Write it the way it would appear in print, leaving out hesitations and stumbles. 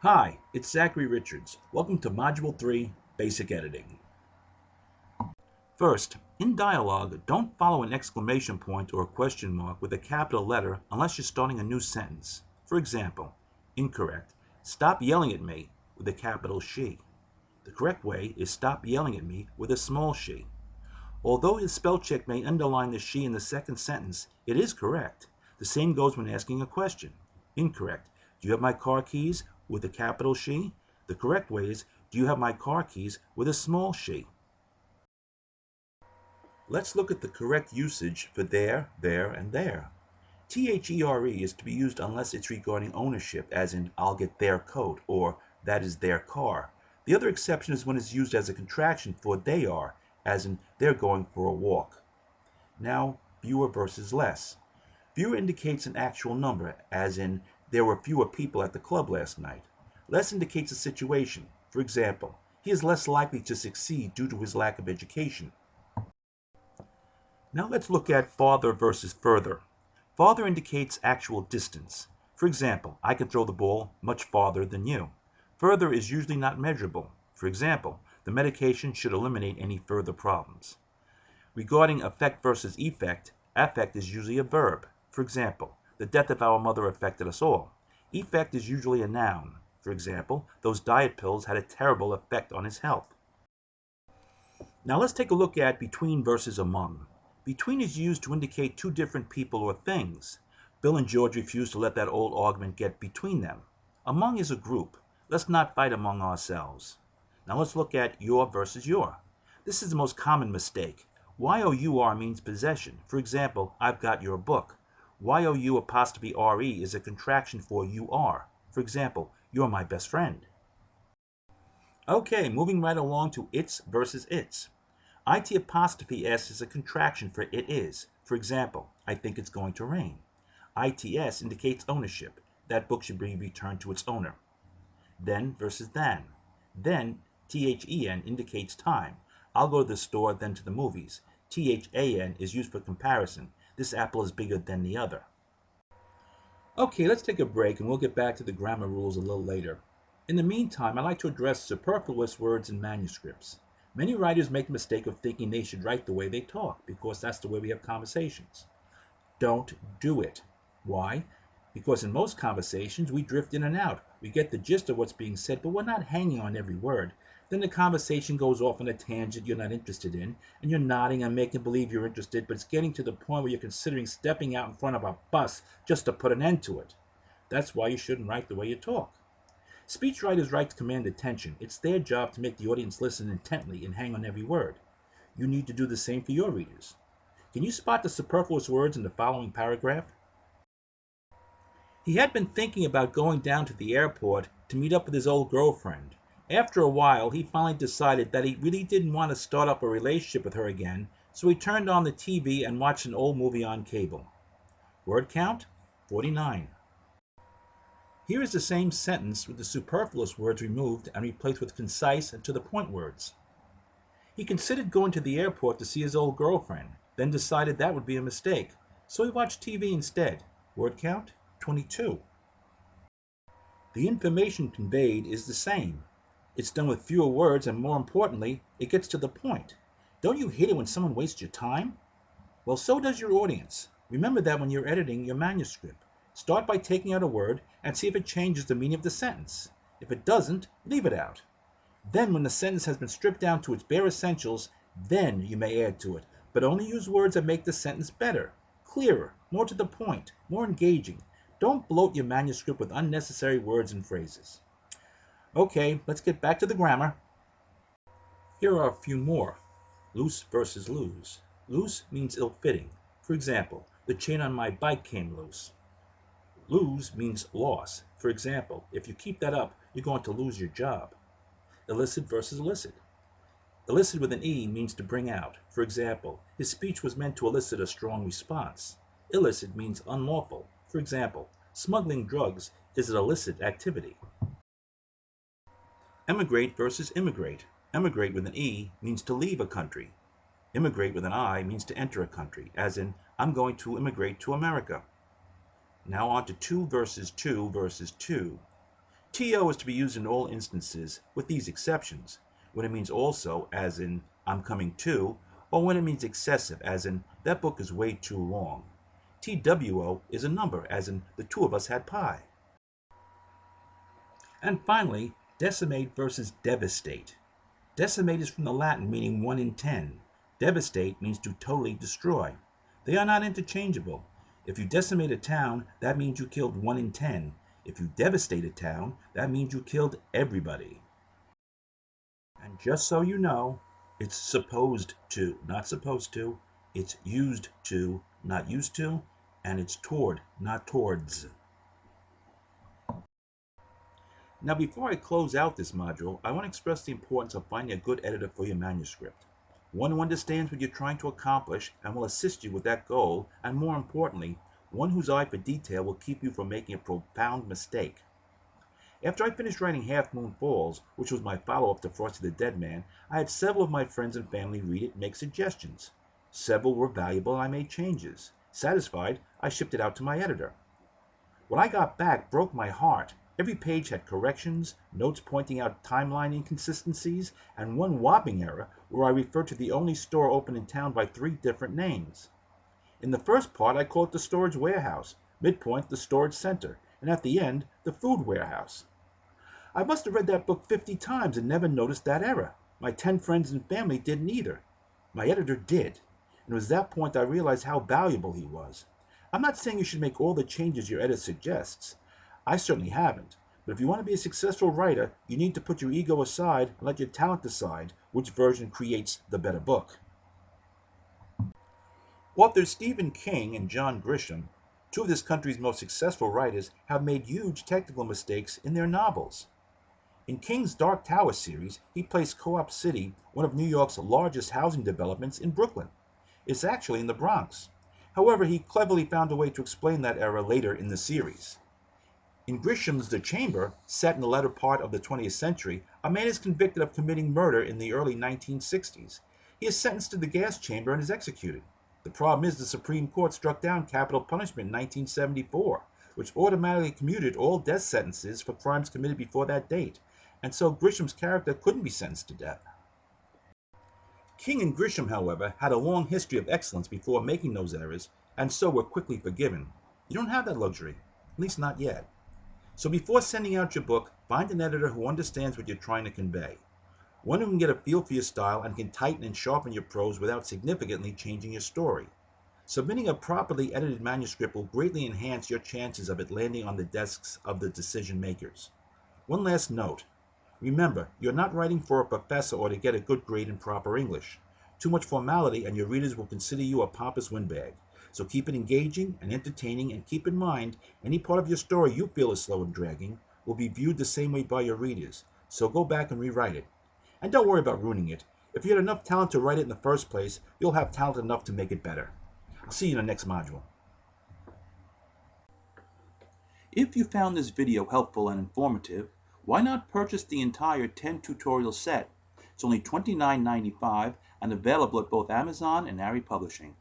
Hi, it's Zachary Richards. Welcome to Module 3, Basic Editing. First, in dialogue, don't follow an exclamation point or a question mark with a capital letter unless you're starting a new sentence. For example, incorrect. Stop yelling at me with a capital she. The correct way is stop yelling at me with a small she. Although his spell check may underline the she in the second sentence, it is correct. The same goes when asking a question. Incorrect. Do you have my car keys with a capital she? The correct way is, do you have my car keys with a small she? Let's look at the correct usage for there, and there. THERE is to be used unless it's regarding ownership, as in I'll get their coat or that is their car. The other exception is when it's used as a contraction for they are, as in they're going for a walk. Now, fewer versus less. Fewer indicates an actual number, as in there were fewer people at the club last night. Less indicates a situation. For example, he is less likely to succeed due to his lack of education. Now let's look at farther versus further. Farther indicates actual distance. For example, I can throw the ball much farther than you. Further is usually not measurable. For example, the medication should eliminate any further problems. Regarding affect versus effect, affect is usually a verb. For example, the death of our mother affected us all. Effect is usually a noun. For example, those diet pills had a terrible effect on his health. Now let's take a look at between versus among. Between is used to indicate two different people or things. Bill and George refused to let that old argument get between them. Among is a group. Let's not fight among ourselves. Now let's look at your versus your. This is the most common mistake. YOUR means possession. For example, I've got your book. YOU_RE is a contraction for you are. For example, you're my best friend. Okay, moving right along to its versus its. IT_S is a contraction for it is. For example, I think it's going to rain. ITS indicates ownership. That book should be returned to its owner. Then versus than. Then, THEN indicates time. I'll go to the store, then to the movies. THAN is used for comparison. This apple is bigger than the other. Okay, let's take a break and we'll get back to the grammar rules a little later. In the meantime, I'd like to address superfluous words in manuscripts. Many writers make the mistake of thinking they should write the way they talk, because that's the way we have conversations. Don't do it. Why? Because in most conversations, we drift in and out. We get the gist of what's being said, but we're not hanging on every word. Then the conversation goes off on a tangent you're not interested in, and you're nodding and making believe you're interested, but it's getting to the point where you're considering stepping out in front of a bus just to put an end to it. That's why you shouldn't write the way you talk. Speechwriters write to command attention. It's their job to make the audience listen intently and hang on every word. You need to do the same for your readers. Can you spot the superfluous words in the following paragraph? He had been thinking about going down to the airport to meet up with his old girlfriend. After a while, he finally decided that he really didn't want to start up a relationship with her again, so he turned on the TV and watched an old movie on cable. Word count? 49. Here is the same sentence with the superfluous words removed and replaced with concise and to-the-point words. He considered going to the airport to see his old girlfriend, then decided that would be a mistake, so he watched TV instead. Word count? 22. The information conveyed is the same. It's done with fewer words, and more importantly, it gets to the point. Don't you hate it when someone wastes your time? Well, so does your audience. Remember that when you're editing your manuscript. Start by taking out a word and see if it changes the meaning of the sentence. If it doesn't, leave it out. Then, when the sentence has been stripped down to its bare essentials, then you may add to it, but only use words that make the sentence better, clearer, more to the point, more engaging. Don't bloat your manuscript with unnecessary words and phrases. Okay, let's get back to the grammar. Here are a few more. Loose versus lose. Loose means ill-fitting. For example, the chain on my bike came loose. Lose means loss. For example, if you keep that up, you're going to lose your job. Illicit versus illicit. Illicit with an E means to bring out. For example, his speech was meant to elicit a strong response. Illicit means unlawful. For example, smuggling drugs is an illicit activity. Emigrate versus immigrate. Emigrate with an E means to leave a country. Immigrate with an I means to enter a country, as in, I'm going to immigrate to America. Now on to two versus two versus two. TO is to be used in all instances, with these exceptions: when it means also, as in I'm coming too, or when it means excessive, as in that book is way too long. TWO is a number, as in the two of us had pie. And finally, decimate versus devastate. Decimate is from the Latin meaning 1 in 10. Devastate means to totally destroy. They are not interchangeable. If you decimate a town, that means you killed 1 in 10. If you devastate a town, that means you killed everybody. And just so you know, it's supposed to, not supposed to. It's used to, not used to. And it's toward, not towards. Now, before I close out this module, I want to express the importance of finding a good editor for your manuscript. One who understands what you're trying to accomplish and will assist you with that goal, and more importantly, one whose eye for detail will keep you from making a profound mistake. After I finished writing Half Moon Falls, which was my follow-up to Frosty the Dead Man, I had several of my friends and family read it and make suggestions. Several were valuable and I made changes. Satisfied, I shipped it out to my editor. What I got back broke my heart. Every page had corrections, notes pointing out timeline inconsistencies, and one whopping error where I referred to the only store open in town by 3 different names. In the first part I called it the storage warehouse, midpoint the storage center, and at the end the food warehouse. I must have read that book 50 times and never noticed that error. My 10 friends and family didn't either. My editor did, and it was that point I realized how valuable he was. I'm not saying you should make all the changes your editor suggests. I certainly haven't, but if you want to be a successful writer, you need to put your ego aside and let your talent decide which version creates the better book. Authors Stephen King and John Grisham, 2 of this country's most successful writers, have made huge technical mistakes in their novels. In King's Dark Tower series, he placed Co-op City, one of New York's largest housing developments, in Brooklyn. It's actually in the Bronx. However, he cleverly found a way to explain that error later in the series. In Grisham's The Chamber, set in the latter part of the 20th century, a man is convicted of committing murder in the early 1960s. He is sentenced to the gas chamber and is executed. The problem is the Supreme Court struck down capital punishment in 1974, which automatically commuted all death sentences for crimes committed before that date, and so Grisham's character couldn't be sentenced to death. King and Grisham, however, had a long history of excellence before making those errors, and so were quickly forgiven. You don't have that luxury, at least not yet. So before sending out your book, find an editor who understands what you're trying to convey. One who can get a feel for your style and can tighten and sharpen your prose without significantly changing your story. Submitting a properly edited manuscript will greatly enhance your chances of it landing on the desks of the decision makers. One last note. Remember, you're not writing for a professor or to get a good grade in proper English. Too much formality and your readers will consider you a pompous windbag. So keep it engaging and entertaining, and keep in mind, any part of your story you feel is slow and dragging will be viewed the same way by your readers. So go back and rewrite it. And don't worry about ruining it. If you had enough talent to write it in the first place, you'll have talent enough to make it better. I'll see you in the next module. If you found this video helpful and informative, why not purchase the entire 10 tutorial set? It's only $29.95 and available at both Amazon and Ari Publishing.